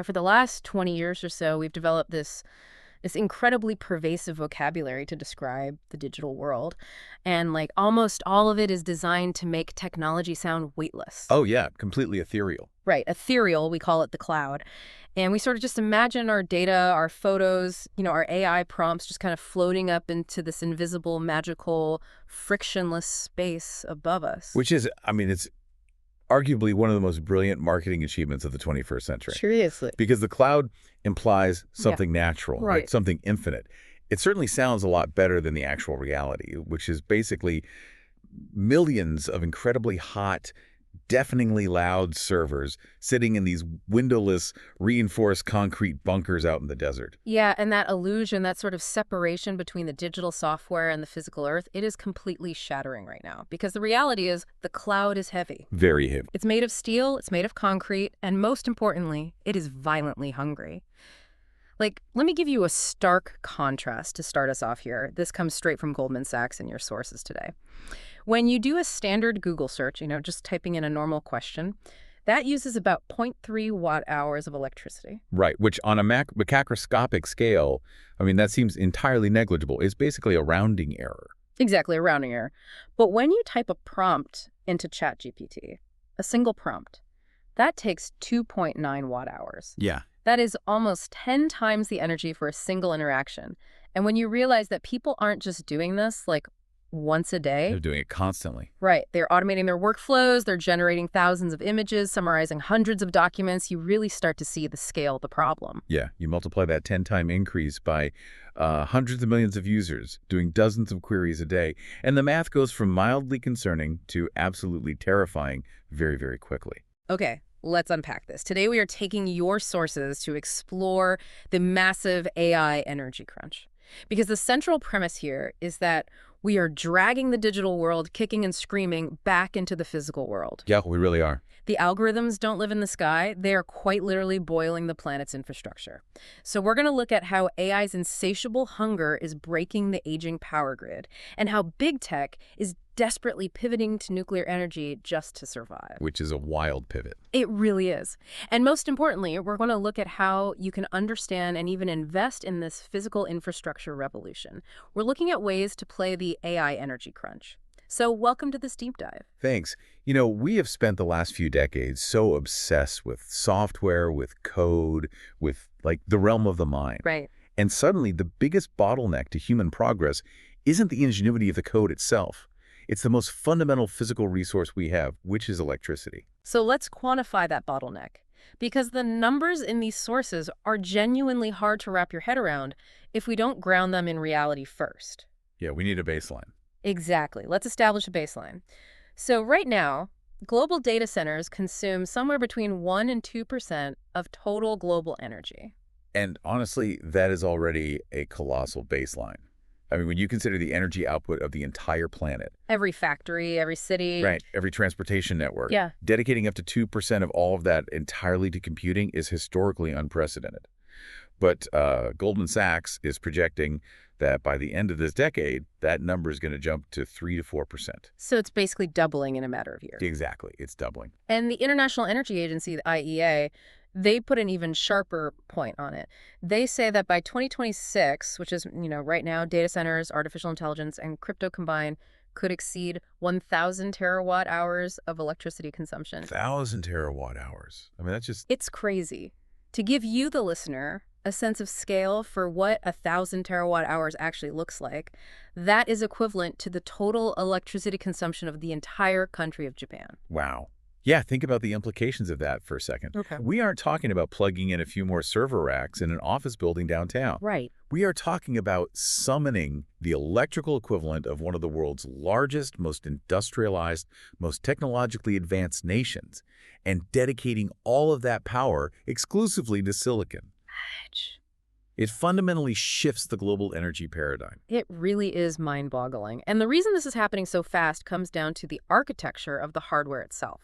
For the last 20 years or so, we've developed this incredibly pervasive vocabulary to describe the digital world. And like almost all of it is designed to make technology sound weightless. Oh, yeah, completely ethereal. Right, ethereal, we call it the cloud. And we sort of just imagine our data, our photos, our AI prompts just kind of floating up into this invisible, magical, frictionless space above us. Which is, I mean, it's arguably one of the most brilliant marketing achievements of the 21st century. Seriously. Because the cloud implies something natural, Right. something infinite. It certainly sounds a lot better than the actual reality, which is basically millions of incredibly hot, deafeningly loud servers sitting in these windowless, reinforced concrete bunkers out in the desert. Yeah, and that illusion, that sort of separation between the digital software and the physical earth, it is completely shattering right now. Because the reality is the cloud is heavy. Very heavy. It's made of steel, it's made of concrete, and most importantly, it is violently hungry. Like, let me give you a stark contrast to start us off here. This comes straight from Goldman Sachs and your sources today. When you do a standard Google search, just typing in a normal question, that uses about 0.3 watt-hours of electricity. Right, which on a macroscopic scale, I mean, that seems entirely negligible. It's basically a rounding error. Exactly, a rounding error. But when you type a prompt into ChatGPT, a single prompt, that takes 2.9 watt-hours. Yeah. That is almost 10 times the energy for a single interaction. And when you realize that people aren't just doing this, like, once a day. They're doing it constantly. Right. They're automating their workflows. They're generating thousands of images, summarizing hundreds of documents. You really start to see the scale of the problem. Yeah. You multiply that 10-time increase by hundreds of millions of users doing dozens of queries a day. And the math goes from mildly concerning to absolutely terrifying very, very quickly. Okay. Let's unpack this. Today, we are taking your sources to explore the massive AI energy crunch. Because the central premise here is that we are dragging the digital world, kicking and screaming, back into the physical world. Yeah, we really are. The algorithms don't live in the sky. They are quite literally boiling the planet's infrastructure. So we're going to look at how AI's insatiable hunger is breaking the aging power grid, and how big tech is desperately pivoting to nuclear energy just to survive. Which is a wild pivot. It really is. And most importantly, we're going to look at how you can understand and even invest in this physical infrastructure revolution. We're looking at ways to play the AI energy crunch. So welcome to this deep dive. Thanks. We have spent the last few decades so obsessed with software, with code, with like the realm of the mind. Right. And suddenly the biggest bottleneck to human progress isn't the ingenuity of the code itself. It's the most fundamental physical resource we have, which is electricity. So let's quantify that bottleneck, because the numbers in these sources are genuinely hard to wrap your head around if we don't ground them in reality first. Yeah, we need a baseline. Exactly. Let's establish a baseline. So right now, global data centers consume somewhere between 1% and 2% of total global energy. And honestly, that is already a colossal baseline. I mean, when you consider the energy output of the entire planet. Every factory, every city. Right, every transportation network. Yeah. Dedicating up to 2% of all of that entirely to computing is historically unprecedented. But Goldman Sachs is projecting that by the end of this decade, that number is going to jump to 3 to 4%. So it's basically doubling in a matter of years. Exactly. It's doubling. And the International Energy Agency, the IEA, they put an even sharper point on it. They say that by 2026, which is, right now, data centers, artificial intelligence, and crypto combined could exceed 1,000 terawatt hours of electricity consumption. 1,000 terawatt hours. I mean, that's just... It's crazy. To give you, the listener, a sense of scale for what 1,000 terawatt hours actually looks like, that is equivalent to the total electricity consumption of the entire country of Japan. Wow. Yeah, think about the implications of that for a second. Okay. We aren't talking about plugging in a few more server racks in an office building downtown. Right. We are talking about summoning the electrical equivalent of one of the world's largest, most industrialized, most technologically advanced nations, and dedicating all of that power exclusively to silicon. It fundamentally shifts the global energy paradigm. It really is mind-boggling. And the reason this is happening so fast comes down to the architecture of the hardware itself.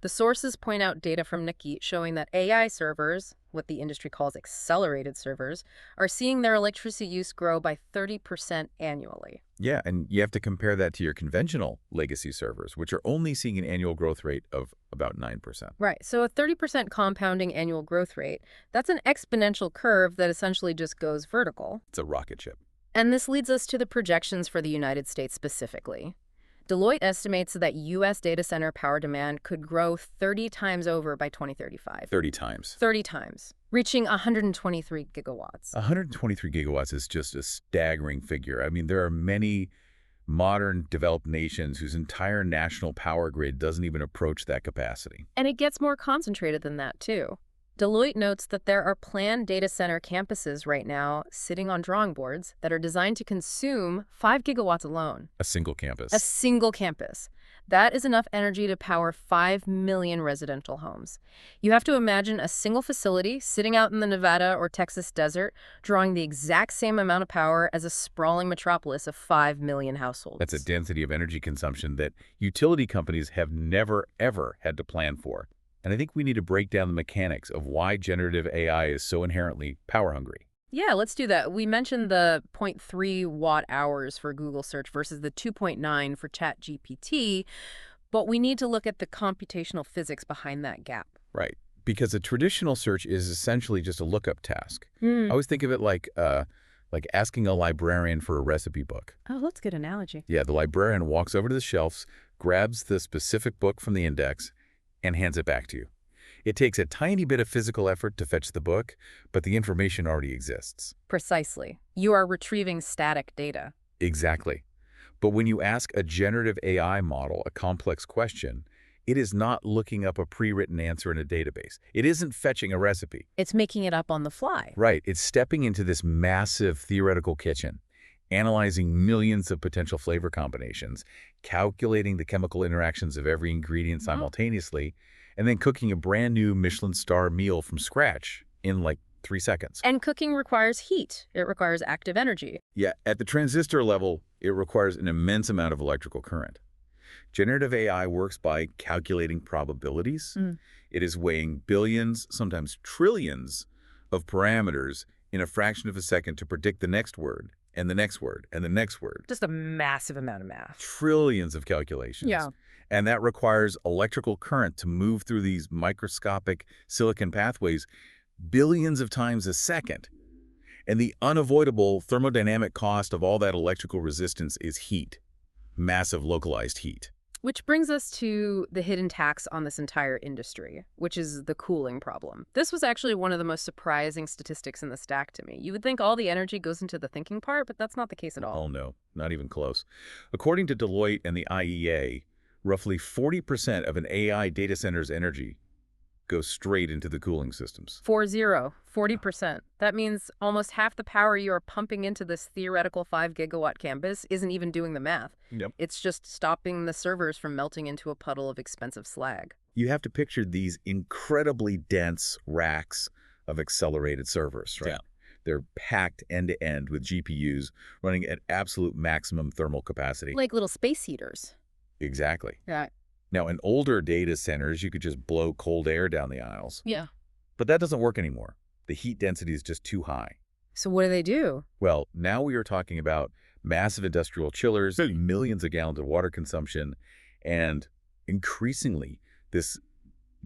The sources point out data from Nikit showing that AI servers, what the industry calls accelerated servers, are seeing their electricity use grow by 30% annually. Yeah, and you have to compare that to your conventional legacy servers, which are only seeing an annual growth rate of about 9%. Right, so a 30% compounding annual growth rate, that's an exponential curve that essentially just goes vertical. It's a rocket ship. And this leads us to the projections for the United States specifically. Deloitte estimates that U.S. data center power demand could grow 30 times over by 2035. 30 times. 30 times, reaching 123 gigawatts. 123 gigawatts is just a staggering figure. I mean, there are many modern developed nations whose entire national power grid doesn't even approach that capacity. And it gets more concentrated than that, too. Deloitte notes that there are planned data center campuses right now sitting on drawing boards that are designed to consume 5 gigawatts alone. A single campus. A single campus. That is enough energy to power 5 million residential homes. You have to imagine a single facility sitting out in the Nevada or Texas desert, drawing the exact same amount of power as a sprawling metropolis of 5 million households. That's a density of energy consumption that utility companies have never, ever had to plan for. And I think we need to break down the mechanics of why generative AI is so inherently power hungry. Yeah, let's do that. We mentioned the 0.3 watt hours for Google search versus the 2.9 for ChatGPT, but we need to look at the computational physics behind that gap. Right. Because a traditional search is essentially just a lookup task. Mm. I always think of it like asking a librarian for a recipe book. Oh, that's a good analogy. Yeah, the librarian walks over to the shelves, grabs the specific book from the index, and hands it back to you. It takes a tiny bit of physical effort to fetch the book, but the information already exists. Precisely. You are retrieving static data. Exactly. But when you ask a generative AI model a complex question, it is not looking up a pre-written answer in a database. It isn't fetching a recipe. It's making it up on the fly. Right. It's stepping into this massive theoretical kitchen, analyzing millions of potential flavor combinations, calculating the chemical interactions of every ingredient simultaneously, and then cooking a brand new Michelin star meal from scratch in like 3 seconds. And cooking requires heat. It requires active energy. Yeah, at the transistor level, it requires an immense amount of electrical current. Generative AI works by calculating probabilities. It is weighing billions, sometimes trillions, of parameters in a fraction of a second to predict the next word, and the next word, and the next word. Just a massive amount of math. Trillions of calculations. Yeah. And that requires electrical current to move through these microscopic silicon pathways billions of times a second. And the unavoidable thermodynamic cost of all that electrical resistance is heat, massive localized heat. Which brings us to the hidden tax on this entire industry, which is the cooling problem. This was actually one of the most surprising statistics in the stack to me. You would think all the energy goes into the thinking part, but that's not the case at all. Oh, no, not even close. According to Deloitte and the IEA, roughly 40% of an AI data center's energy goes straight into the cooling systems. 40%. That means almost half the power you are pumping into this theoretical 5 gigawatt campus isn't even doing the math. Yep. It's just stopping the servers from melting into a puddle of expensive slag. You have to picture these incredibly dense racks of accelerated servers, right? Yeah. They're packed end-to-end with GPUs running at absolute maximum thermal capacity. Like little space heaters. Exactly. Yeah. Now, in older data centers, you could just blow cold air down the aisles. Yeah. But that doesn't work anymore. The heat density is just too high. So what do they do? Well, now we are talking about massive industrial chillers, millions of gallons of water consumption, and increasingly this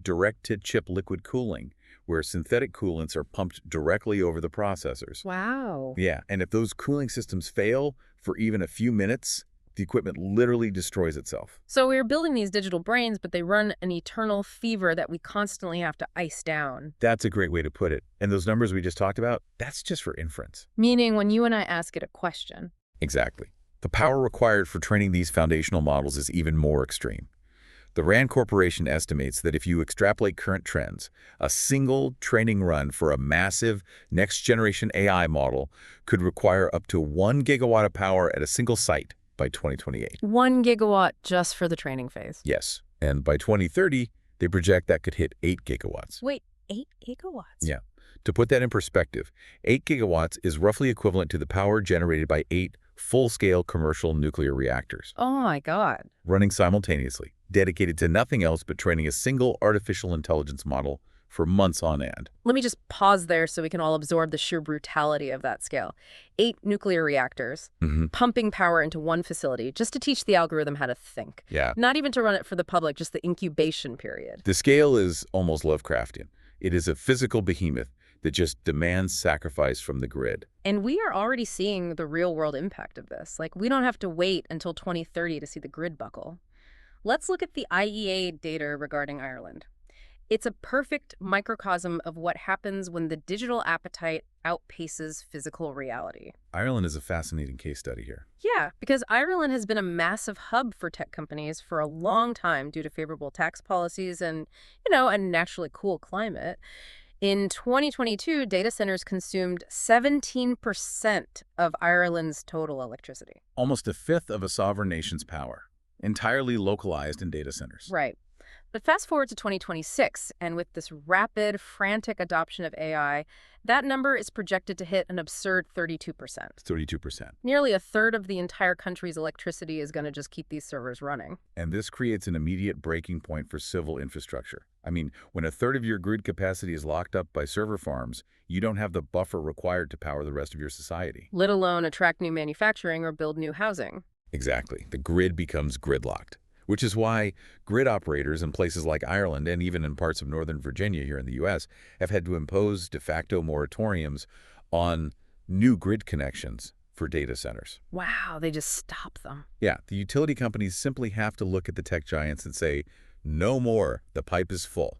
direct-to-chip liquid cooling, where synthetic coolants are pumped directly over the processors. Wow. Yeah, and if those cooling systems fail for even a few minutes, the equipment literally destroys itself. So we're building these digital brains, but they run an eternal fever that we constantly have to ice down. That's a great way to put it. And those numbers we just talked about, that's just for inference. Meaning when you and I ask it a question. Exactly. The power required for training these foundational models is even more extreme. The RAND Corporation estimates that if you extrapolate current trends, a single training run for a massive next-generation AI model could require up to 1 gigawatt of power at a single site by 2028. 1 gigawatt just for the training phase. Yes. And by 2030, they project that could hit 8 gigawatts. Wait, 8 gigawatts? Yeah. To put that in perspective, 8 gigawatts is roughly equivalent to the power generated by 8 full-scale commercial nuclear reactors. Oh my God. Running simultaneously, dedicated to nothing else but training a single artificial intelligence model for months on end. Let me just pause there so we can all absorb the sheer brutality of that scale. 8 nuclear reactors, pumping power into one facility just to teach the algorithm how to think. Yeah. Not even to run it for the public, just the incubation period. The scale is almost Lovecraftian. It is a physical behemoth that just demands sacrifice from the grid. And we are already seeing the real-world impact of this. Like, we don't have to wait until 2030 to see the grid buckle. Let's look at the IEA data regarding Ireland. It's a perfect microcosm of what happens when the digital appetite outpaces physical reality. Ireland is a fascinating case study here. Yeah, because Ireland has been a massive hub for tech companies for a long time due to favorable tax policies and, a naturally cool climate. In 2022, data centers consumed 17% of Ireland's total electricity. Almost a fifth of a sovereign nation's power, entirely localized in data centers. Right. But fast forward to 2026, and with this rapid, frantic adoption of AI, that number is projected to hit an absurd 32%. 32%. Nearly a third of the entire country's electricity is going to just keep these servers running. And this creates an immediate breaking point for civil infrastructure. I mean, when a third of your grid capacity is locked up by server farms, you don't have the buffer required to power the rest of your society. Let alone attract new manufacturing or build new housing. Exactly. The grid becomes gridlocked. Which is why grid operators in places like Ireland and even in parts of Northern Virginia here in the U.S. have had to impose de facto moratoriums on new grid connections for data centers. Wow, they just stop them. Yeah, the utility companies simply have to look at the tech giants and say, no more, the pipe is full.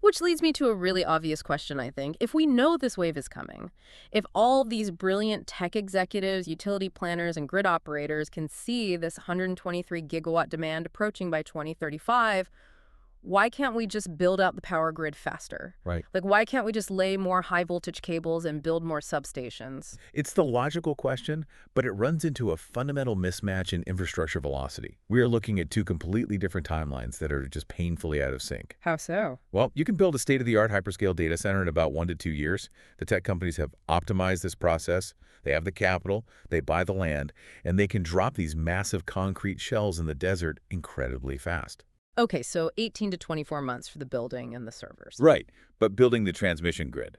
Which leads me to a really obvious question, I think. If we know this wave is coming, if all these brilliant tech executives, utility planners, and grid operators can see this 123 gigawatt demand approaching by 2035, why can't we just build out the power grid faster? Right. Like, why can't we just lay more high voltage cables and build more substations? It's the logical question, but it runs into a fundamental mismatch in infrastructure velocity. We are looking at two completely different timelines that are just painfully out of sync. How so? Well, you can build a state-of-the-art hyperscale data center in about 1 to 2 years. The tech companies have optimized this process. They have the capital, they buy the land, and they can drop these massive concrete shells in the desert incredibly fast. Okay, so 18 to 24 months for the building and the servers. Right, but building the transmission grid,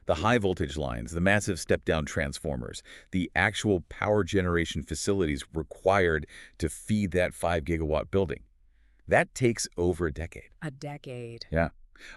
the high voltage lines, the massive step-down transformers, the actual power generation facilities required to feed that 5-gigawatt building, that takes over a decade. A decade. Yeah.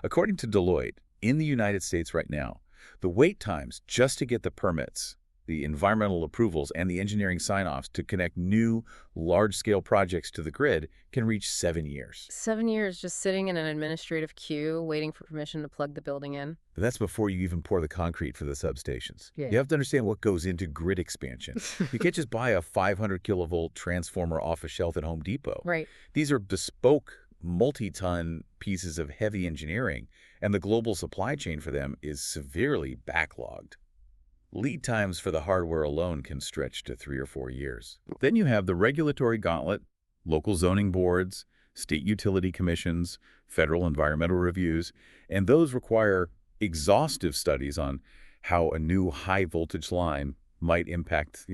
According to Deloitte, in the United States right now, the wait times just to get the permits, the environmental approvals, and the engineering sign-offs to connect new, large-scale projects to the grid can reach 7 years. 7 years just sitting in an administrative queue, waiting for permission to plug the building in. But that's before you even pour the concrete for the substations. Yeah. You have to understand what goes into grid expansion. You can't just buy a 500 kilovolt transformer off a shelf at Home Depot. Right. These are bespoke, multi-ton pieces of heavy engineering, and the global supply chain for them is severely backlogged. Lead times for the hardware alone can stretch to 3 or 4 years. Then you have the regulatory gauntlet, local zoning boards, state utility commissions, federal environmental reviews, and those require exhaustive studies on how a new high-voltage line might impact,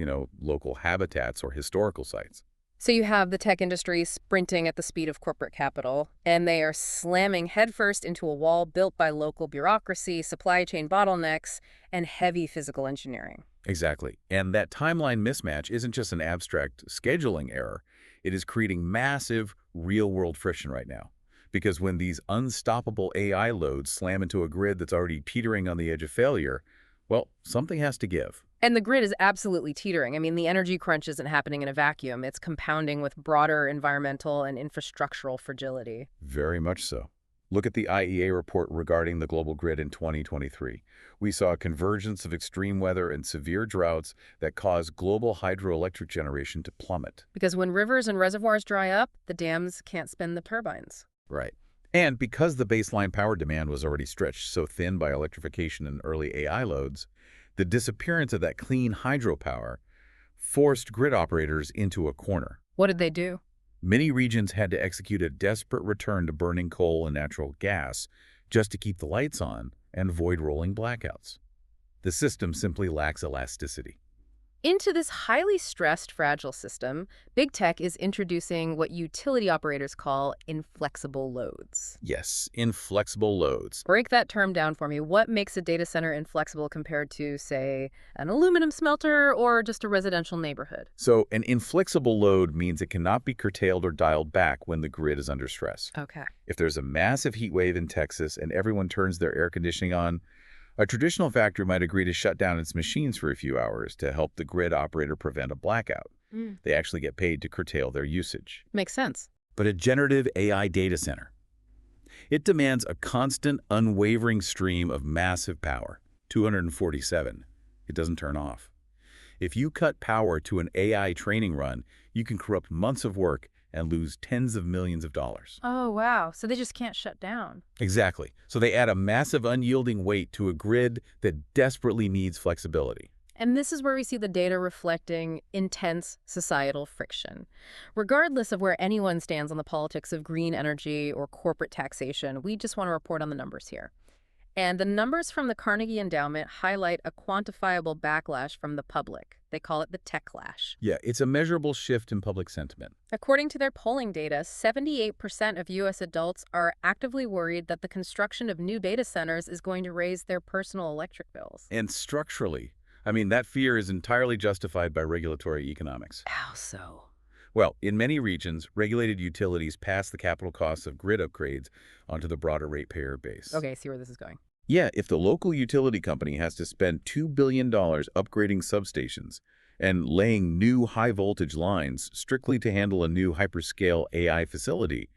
local habitats or historical sites. So you have the tech industry sprinting at the speed of corporate capital, and they are slamming headfirst into a wall built by local bureaucracy, supply chain bottlenecks, and heavy physical engineering. Exactly. And that timeline mismatch isn't just an abstract scheduling error. It is creating massive real-world friction right now. Because when these unstoppable AI loads slam into a grid that's already teetering on the edge of failure, well, something has to give. And the grid is absolutely teetering. I mean, the energy crunch isn't happening in a vacuum. It's compounding with broader environmental and infrastructural fragility. Very much so. Look at the IEA report regarding the global grid in 2023. We saw a convergence of extreme weather and severe droughts that caused global hydroelectric generation to plummet. Because when rivers and reservoirs dry up, the dams can't spin the turbines. Right. And because the baseline power demand was already stretched so thin by electrification and early AI loads, the disappearance of that clean hydropower forced grid operators into a corner. What did they do? Many regions had to execute a desperate return to burning coal and natural gas just to keep the lights on and avoid rolling blackouts. The system simply lacks elasticity. Into this highly stressed, fragile system, big tech is introducing what utility operators call inflexible loads. Yes, inflexible loads. Break that term down for me. What makes a data center inflexible compared to, say, an aluminum smelter or just a residential neighborhood? So an inflexible load means it cannot be curtailed or dialed back when the grid is under stress. Okay. If there's a massive heat wave in Texas and everyone turns their air conditioning on, a traditional factory might agree to shut down its machines for a few hours to help the grid operator prevent a blackout. They actually get paid to curtail their usage. Makes sense. But a generative AI data center, it demands a constant, unwavering stream of massive power, 247. It doesn't turn off. If you cut power to an AI training run, you can corrupt months of work and lose tens of millions of dollars. Oh, wow. So they just can't shut down. Exactly. So they add a massive unyielding weight to a grid that desperately needs flexibility. And this is where we see the data reflecting intense societal friction. Regardless of where anyone stands on the politics of green energy or corporate taxation, we just want to report on the numbers here. And the numbers from the Carnegie Endowment highlight a quantifiable backlash from the public. They call it the techlash. Yeah, it's a measurable shift in public sentiment. According to their polling data, 78% of U.S. adults are actively worried that the construction of new data centers is going to raise their personal electric bills. And structurally, that fear is entirely justified by regulatory economics. How so? Well, in many regions, regulated utilities pass the capital costs of grid upgrades onto the broader ratepayer base. Okay, I see where this is going. Yeah, if the local utility company has to spend $2 billion upgrading substations and laying new high-voltage lines strictly to handle a new hyperscale AI facility,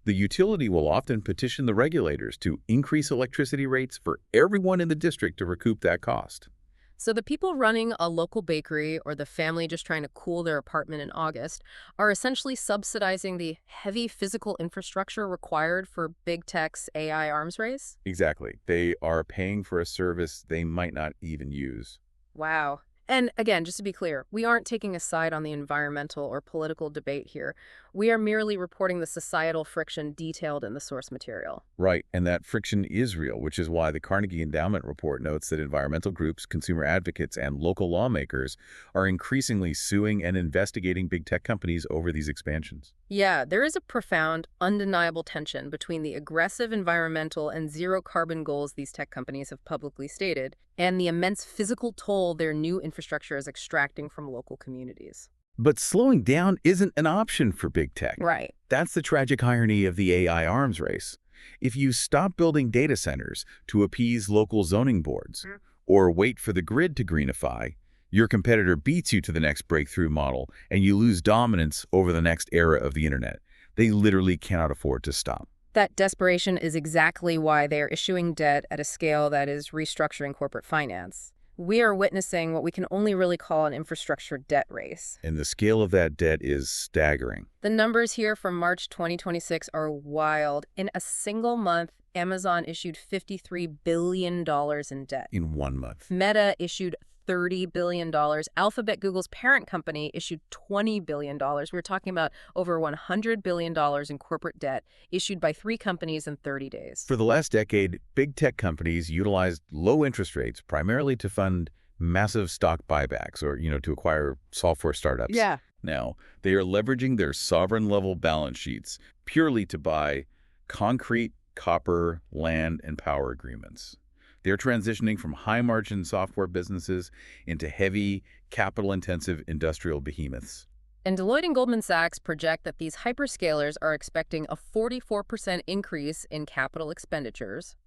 the utility will often petition the regulators to increase electricity rates for everyone in the district to recoup that cost. So the people running a local bakery or the family just trying to cool their apartment in August are essentially subsidizing the heavy physical infrastructure required for big tech's AI arms race? Exactly. They are paying for a service they might not even use. Wow. And again, just to be clear, we aren't taking a side on the environmental or political debate here. We are merely reporting the societal friction detailed in the source material. Right, and that friction is real, which is why the Carnegie Endowment report notes that environmental groups, consumer advocates, and local lawmakers are increasingly suing and investigating big tech companies over these expansions. Yeah, there is a profound, undeniable tension between the aggressive environmental and zero-carbon goals these tech companies have publicly stated and the immense physical toll their new infrastructure is extracting from local communities. But slowing down isn't an option for big tech. Right. That's the tragic irony of the AI arms race. If you stop building data centers to appease local zoning boards or wait for the grid to greenify, your competitor beats you to the next breakthrough model and you lose dominance over the next era of the internet. They literally cannot afford to stop. That desperation is exactly why they are issuing debt at a scale that is restructuring corporate finance. We are witnessing what we can only really call an infrastructure debt race. And the scale of that debt is staggering. The numbers here from March 2026 are wild. In a single month, Amazon issued $53 billion in debt. In 1 month. Meta issued $30 billion. Alphabet, Google's parent company, issued $20 billion. We're talking about over $100 billion in corporate debt issued by 3 companies in 30 days. For the last decade, big tech companies utilized low interest rates primarily to fund massive stock buybacks or, to acquire software startups. Yeah. Now, they are leveraging their sovereign-level balance sheets purely to buy concrete, copper, land, and power agreements. They're transitioning from high-margin software businesses into heavy, capital-intensive industrial behemoths. And Deloitte and Goldman Sachs project that these hyperscalers are expecting a 44% increase in capital expenditures,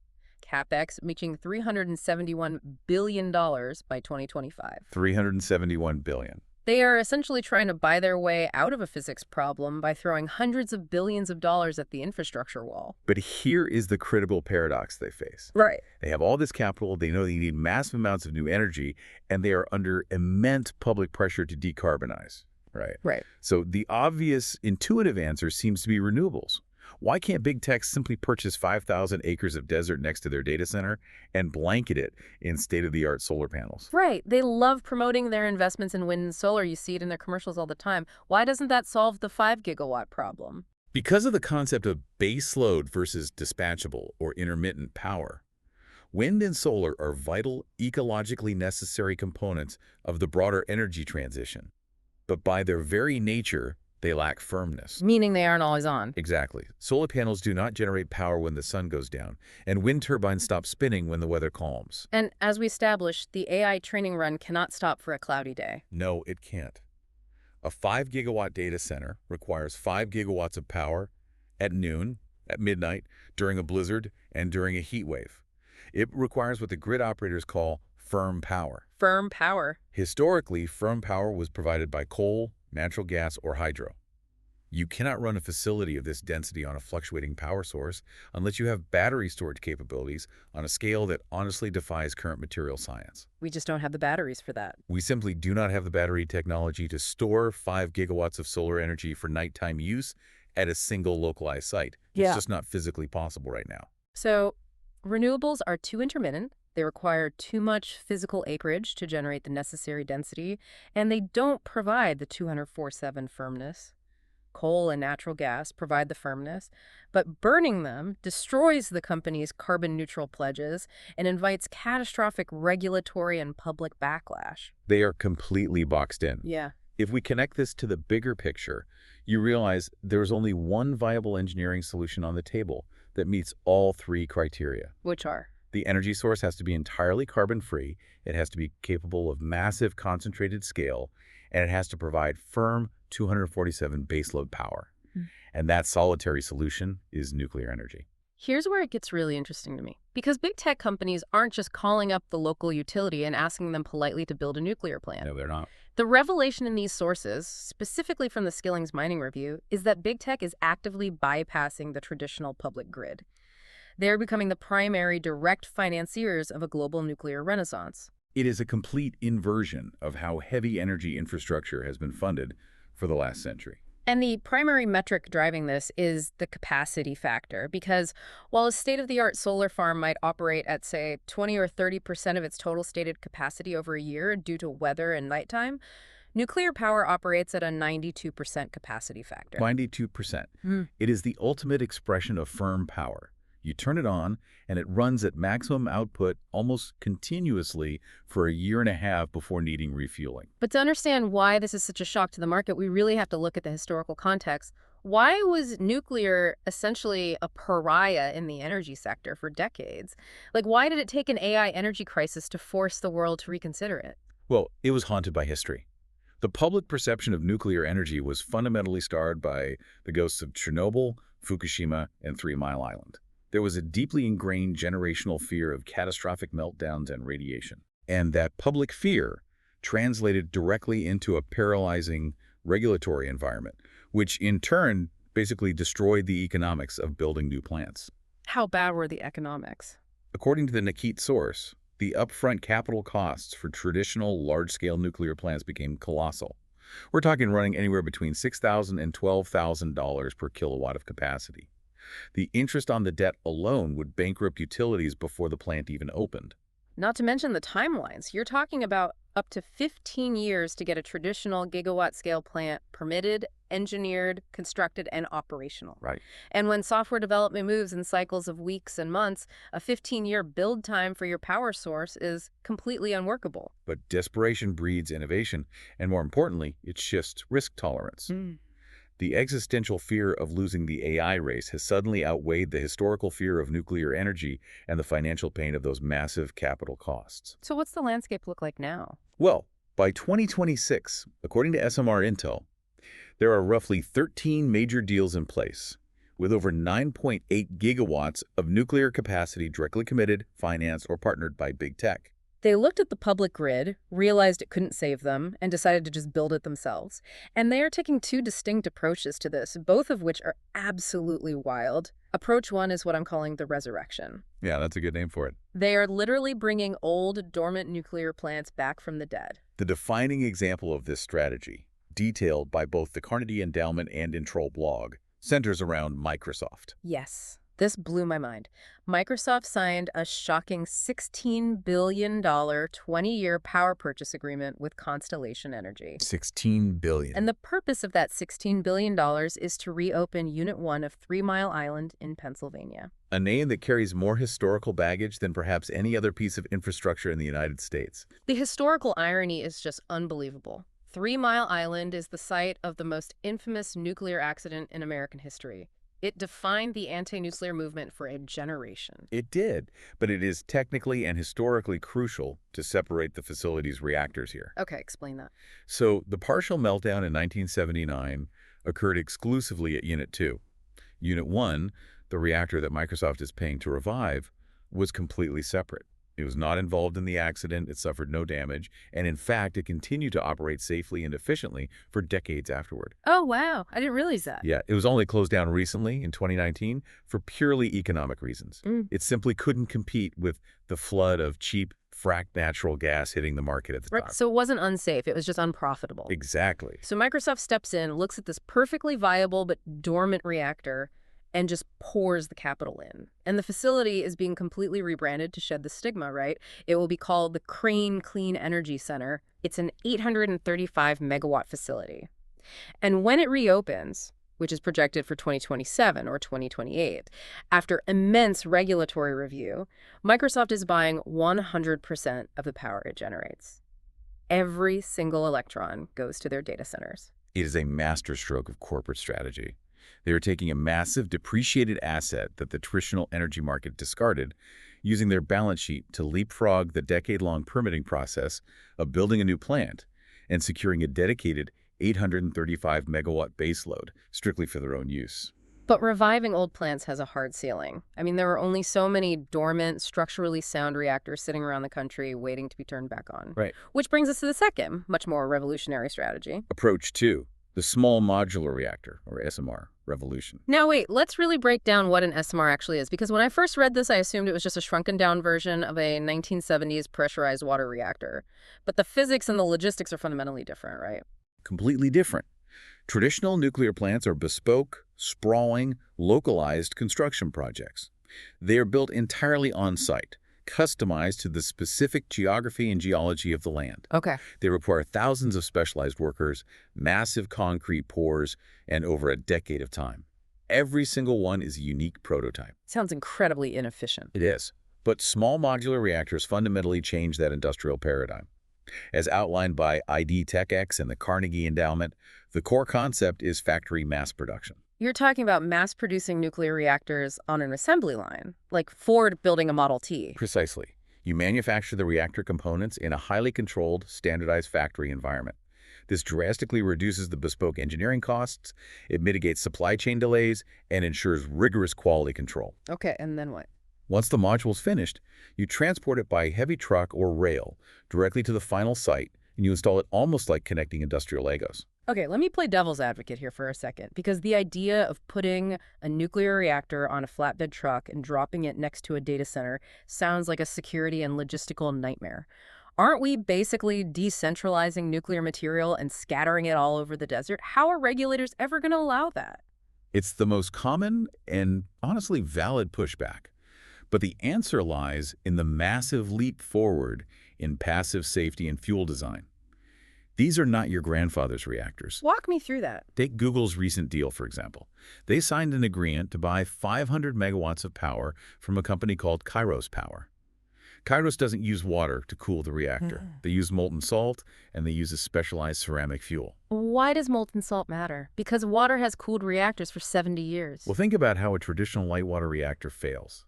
CapEx reaching $371 billion by 2025. $371 billion. They are essentially trying to buy their way out of a physics problem by throwing hundreds of billions of dollars at the infrastructure wall. But here is the critical paradox they face. Right. They have all this capital, they know they need massive amounts of new energy, and they are under immense public pressure to decarbonize. Right. So the obvious, intuitive answer seems to be renewables. Why can't big tech simply purchase 5,000 acres of desert next to their data center and blanket it in state-of-the-art solar panels? Right. They love promoting their investments in wind and solar. You see it in their commercials all the time. Why doesn't that solve the 5-gigawatt problem? Because of the concept of base load versus dispatchable or intermittent power. Wind and solar are vital, ecologically necessary components of the broader energy transition. But by their very nature, they lack firmness. Meaning they aren't always on. Exactly. Solar panels do not generate power when the sun goes down, and wind turbines stop spinning when the weather calms. And as we established, the AI training run cannot stop for a cloudy day. No, it can't. A 5-gigawatt data center requires 5 gigawatts of power at noon, at midnight, during a blizzard, and during a heat wave. It requires what the grid operators call firm power. Firm power. Historically, firm power was provided by coal, natural gas, or hydro. You cannot run a facility of this density on a fluctuating power source unless you have battery storage capabilities on a scale that honestly defies current material science. We just don't have the batteries for that. We simply do not have the battery technology to store 5 gigawatts of solar energy for nighttime use at a single localized site. It's just not physically possible right now. So, renewables are too intermittent. They require too much physical acreage to generate the necessary density, and they don't provide the 204/7 firmness. Coal and natural gas provide the firmness, but burning them destroys the company's carbon-neutral pledges and invites catastrophic regulatory and public backlash. They are completely boxed in. Yeah. If we connect this to the bigger picture, you realize there's only one viable engineering solution on the table that meets all three criteria. Which are? The energy source has to be entirely carbon-free, it has to be capable of massive concentrated scale, and it has to provide firm 247 baseload power. And that solitary solution is nuclear energy. Here's where it gets really interesting to me. Because big tech companies aren't just calling up the local utility and asking them politely to build a nuclear plant. No, they're not. The revelation in these sources, specifically from the Skilling's mining review, is that big tech is actively bypassing the traditional public grid. They're becoming the primary direct financiers of a global nuclear renaissance. It is a complete inversion of how heavy energy infrastructure has been funded for the last century. And the primary metric driving this is the capacity factor, because while a state-of-the-art solar farm might operate at, say, 20 or 30% of its total stated capacity over a year due to weather and nighttime, nuclear power operates at a 92% capacity factor. 92%. It is the ultimate expression of firm power. You turn it on, and it runs at maximum output almost continuously for a year and a half before needing refueling. But to understand why this is such a shock to the market, we really have to look at the historical context. Why was nuclear essentially a pariah in the energy sector for decades? Like, why did it take an AI energy crisis to force the world to reconsider it? Well, it was haunted by history. The public perception of nuclear energy was fundamentally scarred by the ghosts of Chernobyl, Fukushima, and 3 Mile Island. There was a deeply ingrained generational fear of catastrophic meltdowns and radiation. And that public fear translated directly into a paralyzing regulatory environment, which in turn basically destroyed the economics of building new plants. How bad were the economics? According to the Nikit source, the upfront capital costs for traditional large-scale nuclear plants became colossal. We're talking running anywhere between $6,000 and $12,000 per kilowatt of capacity. The interest on the debt alone would bankrupt utilities before the plant even opened. Not to mention the timelines. You're talking about up to 15 years to get a traditional gigawatt-scale plant permitted, engineered, constructed, and operational. Right. And when software development moves in cycles of weeks and months, a 15-year build time for your power source is completely unworkable. But desperation breeds innovation, and more importantly, it shifts risk tolerance. The existential fear of losing the AI race has suddenly outweighed the historical fear of nuclear energy and the financial pain of those massive capital costs. So what's the landscape look like now? Well, by 2026, according to SMR Intel, there are roughly 13 major deals in place, with over 9.8 gigawatts of nuclear capacity directly committed, financed, or partnered by big tech. They looked at the public grid, realized it couldn't save them, and decided to just build it themselves. And they are taking two distinct approaches to this, both of which are absolutely wild. Approach one is what I'm calling the resurrection. Yeah, that's a good name for it. They are literally bringing old, dormant nuclear plants back from the dead. The defining example of this strategy, detailed by both the Carnegie Endowment and Introll blog, centers around Microsoft. Yes. This blew my mind. Microsoft signed a shocking $16 billion 20-year power purchase agreement with Constellation Energy. 16 billion. And the purpose of that $16 billion is to reopen Unit 1 of 3 Mile Island in Pennsylvania. A name that carries more historical baggage than perhaps any other piece of infrastructure in the United States. The historical irony is just unbelievable. 3 Mile Island is the site of the most infamous nuclear accident in American history. It defined the anti-nuclear movement for a generation. It did, but it is technically and historically crucial to separate the facility's reactors here. Okay, explain that. So the partial meltdown in 1979 occurred exclusively at Unit 2. Unit 1, the reactor that Microsoft is paying to revive, was completely separate. It was not involved in the accident, it suffered no damage, and in fact, it continued to operate safely and efficiently for decades afterward. Oh, wow. I didn't realize that. Yeah, it was only closed down recently in 2019 for purely economic reasons. It simply couldn't compete with the flood of cheap, fracked natural gas hitting the market at the Right, time. so it wasn't unsafe. It was just unprofitable. Exactly. So Microsoft steps in, looks at this perfectly viable but dormant reactor, and just pours the capital in. And the facility is being completely rebranded to shed the stigma, right? It will be called the Crane Clean Energy Center. It's an 835 megawatt facility. And when it reopens, which is projected for 2027 or 2028, after immense regulatory review, Microsoft is buying 100% of the power it generates. Every single electron goes to their data centers. It is a masterstroke of corporate strategy. They are taking a massive depreciated asset that the traditional energy market discarded, using their balance sheet to leapfrog the decade-long permitting process of building a new plant and securing a dedicated 835 megawatt baseload strictly for their own use. But reviving old plants has a hard ceiling. I mean, there are only so many dormant, structurally sound reactors sitting around the country waiting to be turned back on. Right. Which brings us to the second, much more revolutionary strategy. Approach 2, the small modular reactor, or SMR, revolution. Now wait, let's really break down what an SMR actually is, because when I first read this, I assumed it was just a shrunken down version of a 1970s pressurized water reactor. But the physics and the logistics are fundamentally different, right? Completely different. Traditional nuclear plants are bespoke, sprawling, localized construction projects. They are built entirely on-site, customized to the specific geography and geology of the land. Okay. They require thousands of specialized workers, massive concrete pours, and over a decade of time. Every single one is a unique prototype. Sounds incredibly inefficient. It is. But small modular reactors fundamentally change that industrial paradigm. As outlined by ID TechX and the Carnegie Endowment, the core concept is factory mass production. You're talking about mass-producing nuclear reactors on an assembly line, like Ford building a Model T. Precisely. You manufacture the reactor components in a highly controlled, standardized factory environment. This drastically reduces the bespoke engineering costs, it mitigates supply chain delays, and ensures rigorous quality control. Okay, and then what? Once the module's finished, you transport it by heavy truck or rail directly to the final site, and you install it almost like connecting industrial Legos. Okay, let me play devil's advocate here for a second, because the idea of putting a nuclear reactor on a flatbed truck and dropping it next to a data center sounds like a security and logistical nightmare. Aren't we basically decentralizing nuclear material and scattering it all over the desert? How are regulators ever going to allow that? It's the most common and honestly valid pushback. But the answer lies in the massive leap forward in passive safety and fuel design. These are not your grandfather's reactors. Walk me through that. Take Google's recent deal, for example. They signed an agreement to buy 500 megawatts of power from a company called Kairos Power. Kairos doesn't use water to cool the reactor. They use molten salt, and they use a specialized ceramic fuel. Why does molten salt matter? Because water has cooled reactors for 70 years. Well, think about how a traditional light water reactor fails.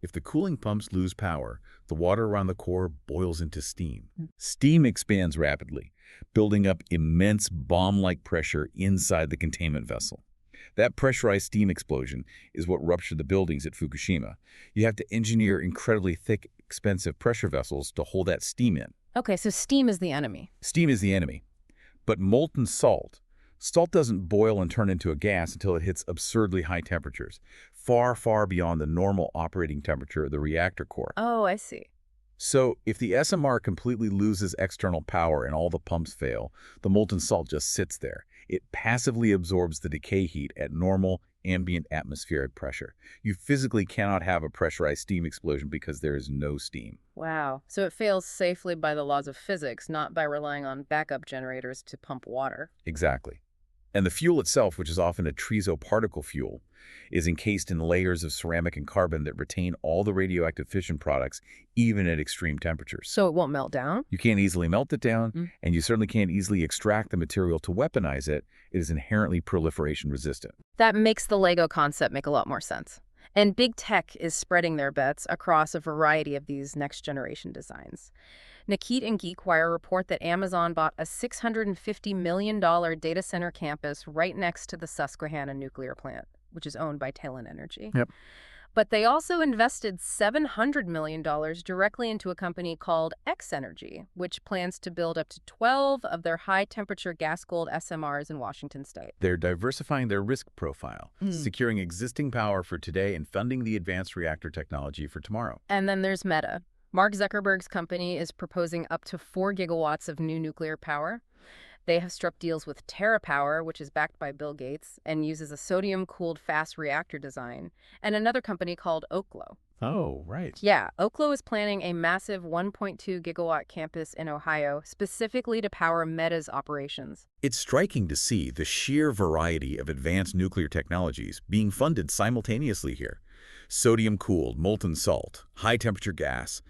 If the cooling pumps lose power, the water around the core boils into steam. Steam expands rapidly, building up immense bomb-like pressure inside the containment vessel. That pressurized steam explosion is what ruptured the buildings at Fukushima. You have to engineer incredibly thick, expensive pressure vessels to hold that steam in. Okay, so steam is the enemy. Steam is the enemy. But molten salt doesn't boil and turn into a gas until it hits absurdly high temperatures, far, far beyond the normal operating temperature of the reactor core. Oh, I see. So if the SMR completely loses external power and all the pumps fail, the molten salt just sits there. It passively absorbs the decay heat at normal ambient atmospheric pressure. You physically cannot have a pressurized steam explosion because there is no steam. Wow. So it fails safely by the laws of physics, not by relying on backup generators to pump water. Exactly. And the fuel itself, which is often a triso particle fuel, is encased in layers of ceramic and carbon that retain all the radioactive fission products, even at extreme temperatures. So it won't melt down? You can't easily melt it down, Mm. and you certainly can't easily extract the material to weaponize it. It is inherently proliferation resistant. That makes the Lego concept make a lot more sense. And big tech is spreading their bets across a variety of these next-generation designs. Nikit and GeekWire report that Amazon bought a $650 million data center campus right next to the Susquehanna nuclear plant, which is owned by Talon Energy. Yep. But they also invested $700 million directly into a company called X Energy, which plans to build up to 12 of their high-temperature gas-cooled SMRs in Washington state. They're diversifying their risk profile, securing existing power for today and funding the advanced reactor technology for tomorrow. And then there's Meta. Mark Zuckerberg's company is proposing up to 4 gigawatts of new nuclear power. They have struck deals with TerraPower, which is backed by Bill Gates and uses a sodium-cooled fast reactor design, and another company called Oklo. Oh, right. Yeah, Oklo is planning a massive 1.2 gigawatt campus in Ohio specifically to power Meta's operations. It's striking to see the sheer variety of advanced nuclear technologies being funded simultaneously here. Sodium-cooled, molten salt, high-temperature gas.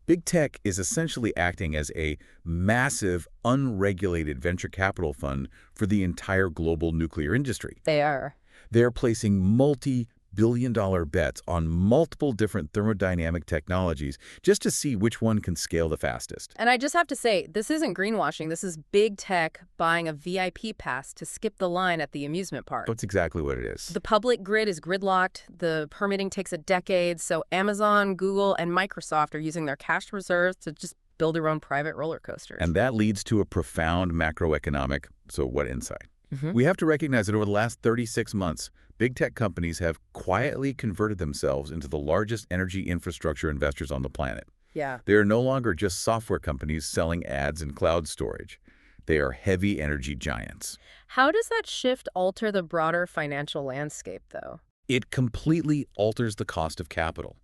Big tech is essentially acting as a massive, unregulated venture capital fund for the entire global nuclear industry. They are. They're placing multi-billion-dollar bets on multiple different thermodynamic technologies just to see which one can scale the fastest. And I just have to say, this isn't greenwashing. This is big tech buying a VIP pass to skip the line at the amusement park. That's exactly what it is. The public grid is gridlocked. The permitting takes a decade. So Amazon, Google, and Microsoft are using their cash reserves to just build their own private roller coasters. And that leads to a profound macroeconomic, so what insight? We have to recognize that over the last 36 months, big tech companies have quietly converted themselves into the largest energy infrastructure investors on the planet. Yeah. They are no longer just software companies selling ads and cloud storage. They are heavy energy giants. How does that shift alter the broader financial landscape, though? It completely alters the cost of capital.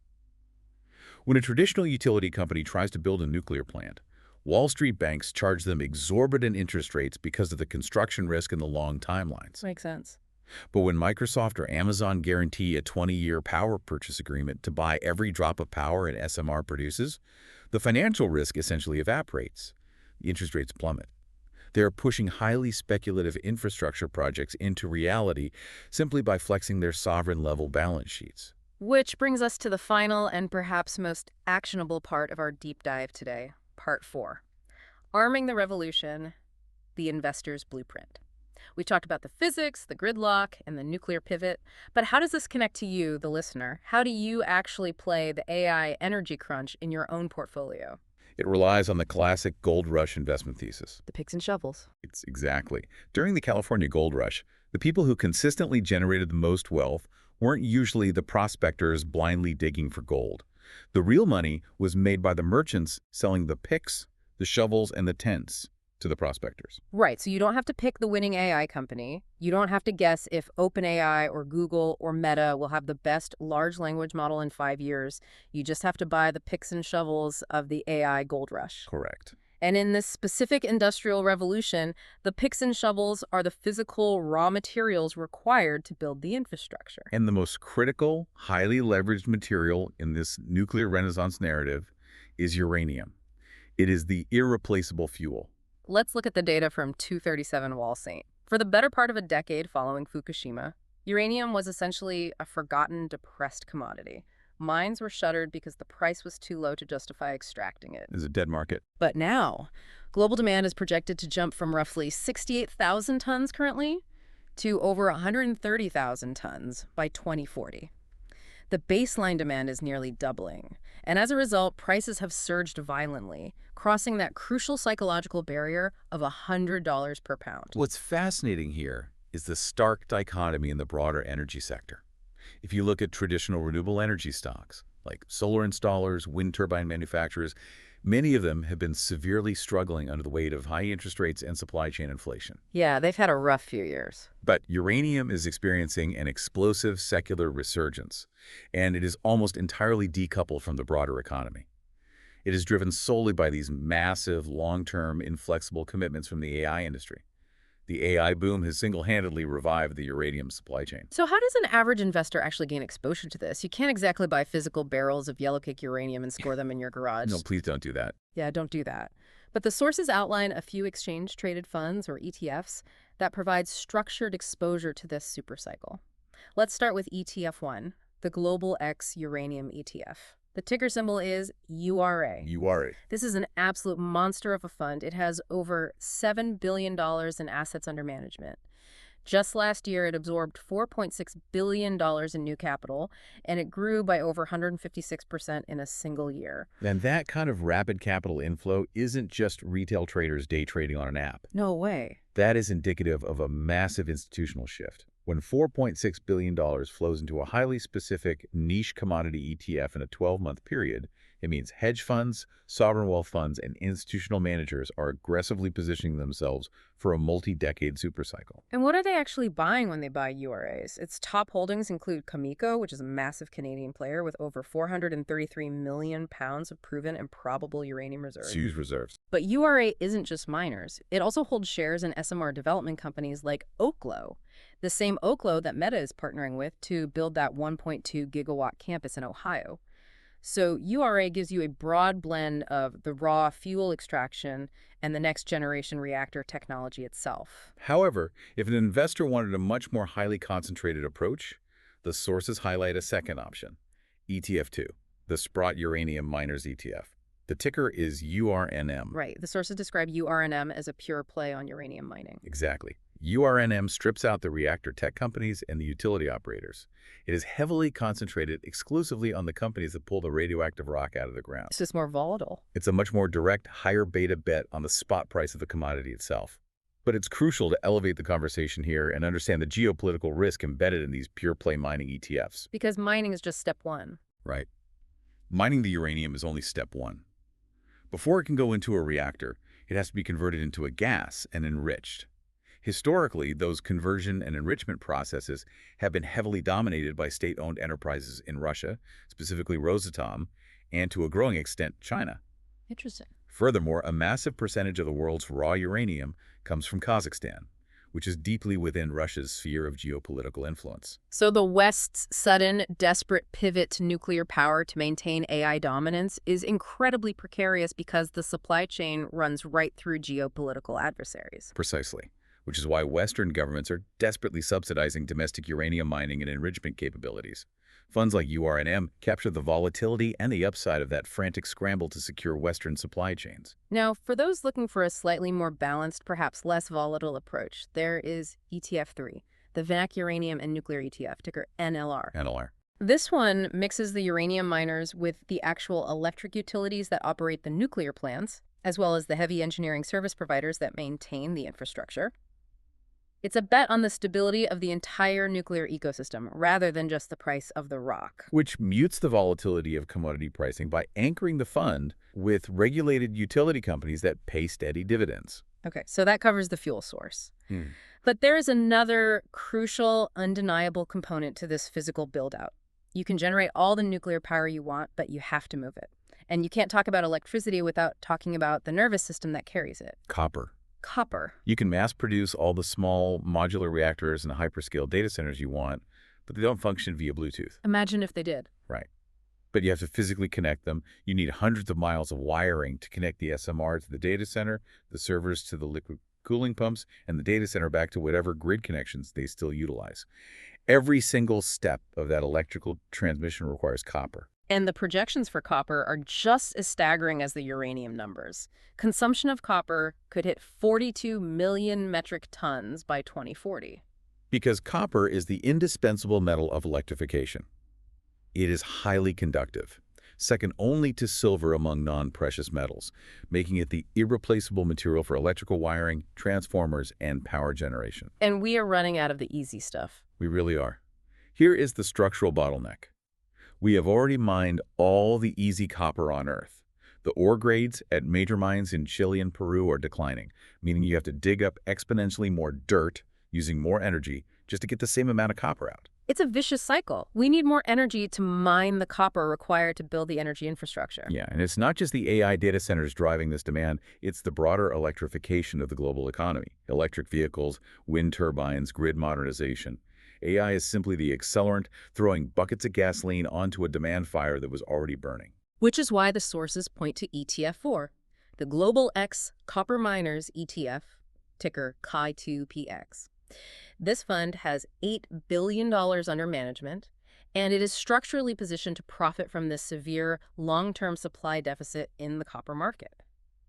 When a traditional utility company tries to build a nuclear plant, Wall Street banks charge them exorbitant interest rates because of the construction risk and the long timelines. Makes sense. But when Microsoft or Amazon guarantee a 20-year power purchase agreement to buy every drop of power an SMR produces, the financial risk essentially evaporates. The interest rates plummet. They are pushing highly speculative infrastructure projects into reality simply by flexing their sovereign-level balance sheets. Which brings us to the final and perhaps most actionable part of our deep dive today, Part 4. Arming the Revolution, the Investor's Blueprint. We talked about the physics, the gridlock, and the nuclear pivot, but how does this connect to you, the listener? How do you actually play the AI energy crunch in your own portfolio? It relies on the classic gold rush investment thesis. The picks and shovels. It's exactly. During the California gold rush, the people who consistently generated the most wealth weren't usually the prospectors blindly digging for gold. The real money was made by the merchants selling the picks, the shovels, and the tents to the prospectors. Right, so you don't have to pick the winning AI company. You don't have to guess if OpenAI or Google or Meta will have the best large language model in 5 years. You just have to buy the picks and shovels of the AI gold rush. Correct. And in this specific industrial revolution, the picks and shovels are the physical raw materials required to build the infrastructure. And the most critical, highly leveraged material in this nuclear renaissance narrative is uranium. It is the irreplaceable fuel. Let's look at the data from 237 Wall St. For the better part of a decade following Fukushima, uranium was essentially a forgotten, depressed commodity. Mines were shuttered because the price was too low to justify extracting it. It's a dead market. But now, global demand is projected to jump from roughly 68,000 tons currently to over 130,000 tons by 2040. The baseline demand is nearly doubling, and as a result, prices have surged violently, crossing that crucial psychological barrier of $100 per pound. What's fascinating here is the stark dichotomy in the broader energy sector. If you look at traditional renewable energy stocks, like solar installers, wind turbine manufacturers, Many of them have been severely struggling under the weight of high interest rates and supply chain inflation. Yeah, they've had a rough few years. But uranium is experiencing an explosive secular resurgence, and it is almost entirely decoupled from the broader economy. It is driven solely by these massive, long-term, inflexible commitments from the AI industry. The AI boom has single-handedly revived the uranium supply chain. So how does an average investor actually gain exposure to this? You can't exactly buy physical barrels of yellowcake uranium and store them in your garage. No, please don't do that. Yeah, don't do that. But the sources outline a few exchange-traded funds, or ETFs, that provide structured exposure to this supercycle. Let's start with ETF 1, the Global X Uranium ETF. The ticker symbol is URA. URA. This is an absolute monster of a fund. It has over $7 billion in assets under management. Just last year, it absorbed $4.6 billion in new capital, and it grew by over 156% in a single year. And that kind of rapid capital inflow isn't just retail traders day trading on an app. No way. That is indicative of a massive institutional shift. When $4.6 billion flows into a highly specific niche commodity ETF in a 12-month period, it means hedge funds, sovereign wealth funds, and institutional managers are aggressively positioning themselves for a multi-decade supercycle. And what are they actually buying when they buy URAs? Its top holdings include Cameco, which is a massive Canadian player with over 433 million pounds of proven and probable uranium reserves. Huge reserves. But URA isn't just miners. It also holds shares in SMR development companies like Oklo, the same Oklo that Meta is partnering with to build that 1.2 gigawatt campus in Ohio. So URA gives you a broad blend of the raw fuel extraction and the next generation reactor technology itself. However, if an investor wanted a much more highly concentrated approach, the sources highlight a second option, ETF2, the Sprott Uranium Miners ETF. The ticker is URNM. Right. The sources describe URNM as a pure play on uranium mining. Exactly. URNM strips out the reactor tech companies and the utility operators. It is heavily concentrated exclusively on the companies that pull the radioactive rock out of the ground. It's just more volatile. It's a much more direct, higher beta bet on the spot price of the commodity itself. But it's crucial to elevate the conversation here and understand the geopolitical risk embedded in these pure play mining ETFs. Because mining is just step one. Right. Mining the uranium is only step one. Before it can go into a reactor, it has to be converted into a gas and enriched. Historically, those conversion and enrichment processes have been heavily dominated by state-owned enterprises in Russia, specifically Rosatom, and to a growing extent, China. Interesting. Furthermore, a massive percentage of the world's raw uranium comes from Kazakhstan, which is deeply within Russia's sphere of geopolitical influence. So the West's sudden, desperate pivot to nuclear power to maintain AI dominance is incredibly precarious because the supply chain runs right through geopolitical adversaries. Precisely. Which is why Western governments are desperately subsidizing domestic uranium mining and enrichment capabilities. Funds like URNM capture the volatility and the upside of that frantic scramble to secure Western supply chains. Now, for those looking for a slightly more balanced, perhaps less volatile approach, there is ETF 3, the VAC Uranium and Nuclear ETF, ticker NLR. NLR. This one mixes the uranium miners with the actual electric utilities that operate the nuclear plants, as well as the heavy engineering service providers that maintain the infrastructure. It's a bet on the stability of the entire nuclear ecosystem rather than just the price of the rock. Which mutes the volatility of commodity pricing by anchoring the fund with regulated utility companies that pay steady dividends. Okay, so that covers the fuel source. But there is another crucial, undeniable component to this physical build-out. You can generate all the nuclear power you want, but you have to move it. And you can't talk about electricity without talking about the nervous system that carries it. Copper. Copper. You can mass produce all the small modular reactors and hyperscale data centers you want, but they don't function via Bluetooth. Imagine if they did. Right. But you have to physically connect them. You need hundreds of miles of wiring to connect the SMR to the data center, the servers to the liquid cooling pumps, and the data center back to whatever grid connections they still utilize. Every single step of that electrical transmission requires copper. And the projections for copper are just as staggering as the uranium numbers. Consumption of copper could hit 42 million metric tons by 2040. Because copper is the indispensable metal of electrification. It is highly conductive, second only to silver among non-precious metals, making it the irreplaceable material for electrical wiring, transformers, and power generation. And we are running out of the easy stuff. We really are. Here is the structural bottleneck. We have already mined all the easy copper on Earth, The ore grades at major mines in Chile and Peru are declining, meaning you have to dig up exponentially more dirt using more energy just to get the same amount of copper out. It's a vicious cycle. We need more energy to mine the copper required to build the energy infrastructure. Yeah, and it's not just the AI data centers driving this demand, it's the broader electrification of the global economy. Electric vehicles, wind turbines, grid modernization. AI is simply the accelerant throwing buckets of gasoline onto a demand fire that was already burning. Which is why the sources point to ETF4, the Global X Copper Miners ETF, ticker Chi2PX. This fund has $8 billion under management, and it is structurally positioned to profit from this severe long-term supply deficit in the copper market.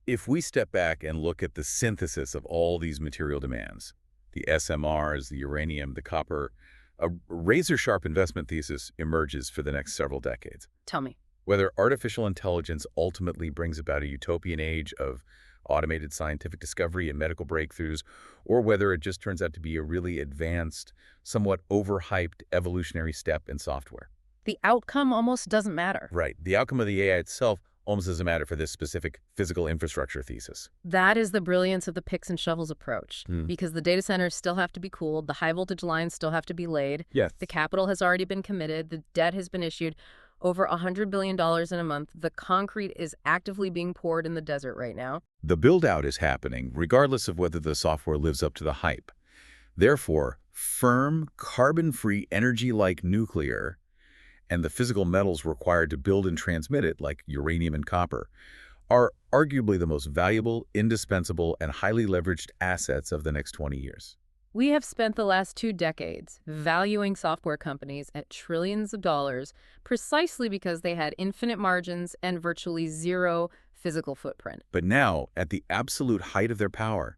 If we step back and look at the synthesis of all these material demands, the SMRs, the uranium, the copper, a razor-sharp investment thesis emerges for the next several decades. Tell me. Whether artificial intelligence ultimately brings about a utopian age of automated scientific discovery and medical breakthroughs, or whether it just turns out to be a really advanced, somewhat overhyped evolutionary step in software. The outcome almost doesn't matter. Right. The outcome of the AI itself almost doesn't matter for this specific physical infrastructure thesis. That is the brilliance of the picks and shovels approach, because the data centers still have to be cooled, the high-voltage lines still have to be laid, Yes. the capital has already been committed, the debt has been issued, over $100 billion in a month. The concrete is actively being poured in the desert right now. The build-out is happening regardless of whether the software lives up to the hype. Therefore, firm, carbon-free energy like nuclear and the physical metals required to build and transmit it, like uranium and copper, are arguably the most valuable, indispensable, and highly leveraged assets of the next 20 years. We have spent the last 2 decades valuing software companies at trillions of dollars precisely because they had infinite margins and virtually zero physical footprint. But now, at the absolute height of their power,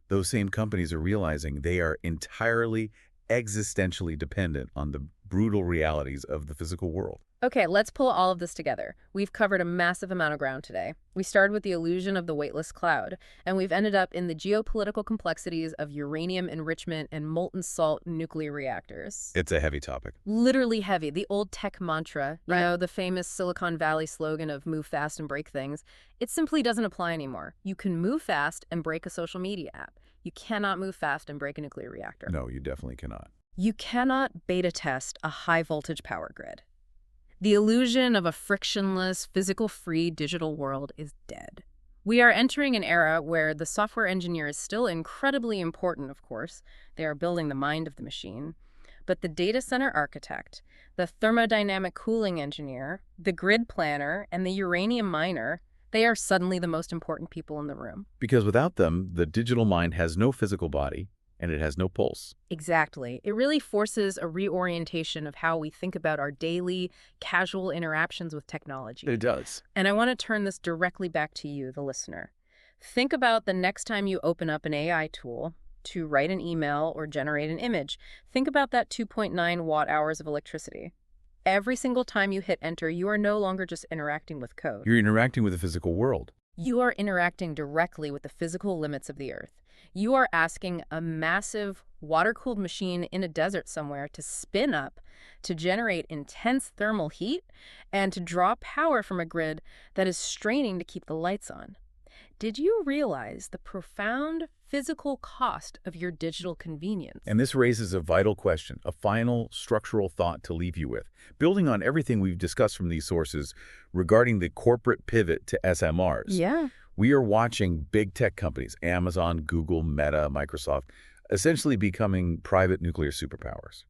those same companies are realizing they are entirely existentially dependent on the brutal realities of the physical world. Okay, let's pull all of this together. We've covered a massive amount of ground today. We started with the illusion of the weightless cloud, and we've ended up in the geopolitical complexities of uranium enrichment and molten salt nuclear reactors. It's a heavy topic. Literally heavy. The old tech mantra, you know, the famous Silicon Valley slogan of move fast and break things, it simply doesn't apply anymore. You can move fast and break a social media app. You cannot move fast and break a nuclear reactor. No, you definitely cannot. You cannot beta test a high-voltage power grid. The illusion of a frictionless, physical-free digital world is dead. We are entering an era where the software engineer is still incredibly important, of course. They are building the mind of the machine. But the data center architect, the thermodynamic cooling engineer, the grid planner, and the uranium miner, they are suddenly the most important people in the room. Because without them, the digital mind has no physical body, and it has no pulse. Exactly. It really forces a reorientation of how we think about our daily, casual interactions with technology. It does. And I want to turn this directly back to you, the listener. Think about the next time you open up an AI tool to write an email or generate an image. Think about that 2.9 watt-hours of electricity. Every single time you hit enter, you are no longer just interacting with code. You're interacting with the physical world. You are interacting directly with the physical limits of the Earth. You are asking a massive water-cooled machine in a desert somewhere to spin up, to generate intense thermal heat, and to draw power from a grid that is straining to keep the lights on. Did you realize the profound physical cost of your digital convenience? And this raises a vital question, a final structural thought to leave you with. Building on everything we've discussed from these sources regarding the corporate pivot to SMRs. Yeah. We are watching big tech companies, Amazon, Google, Meta, Microsoft, essentially becoming private nuclear superpowers.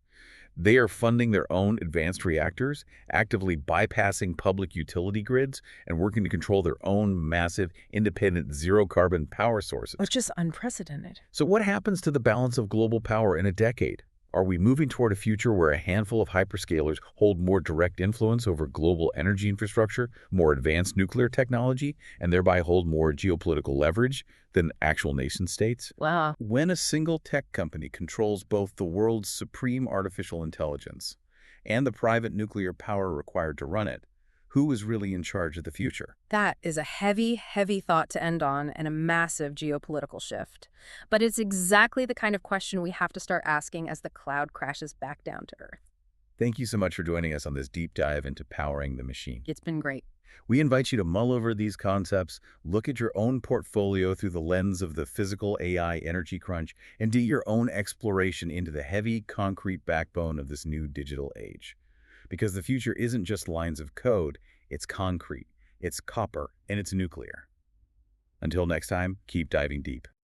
They are funding their own advanced reactors, actively bypassing public utility grids, and working to control their own massive, independent, zero-carbon power sources. Which is unprecedented. So what happens to the balance of global power in a decade? Are we moving toward a future where a handful of hyperscalers hold more direct influence over global energy infrastructure, more advanced nuclear technology, and thereby hold more geopolitical leverage than actual nation-states? Wow. When a single tech company controls both the world's supreme artificial intelligence and the private nuclear power required to run it, who is really in charge of the future? That is a heavy, heavy thought to end on and a massive geopolitical shift. But it's exactly the kind of question we have to start asking as the cloud crashes back down to Earth. Thank you so much for joining us on this deep dive into powering the machine. It's been great. We invite you to mull over these concepts, look at your own portfolio through the lens of the physical AI energy crunch, and do your own exploration into the heavy, concrete backbone of this new digital age. Because the future isn't just lines of code, it's concrete, it's copper, and it's nuclear. Until next time, keep diving deep.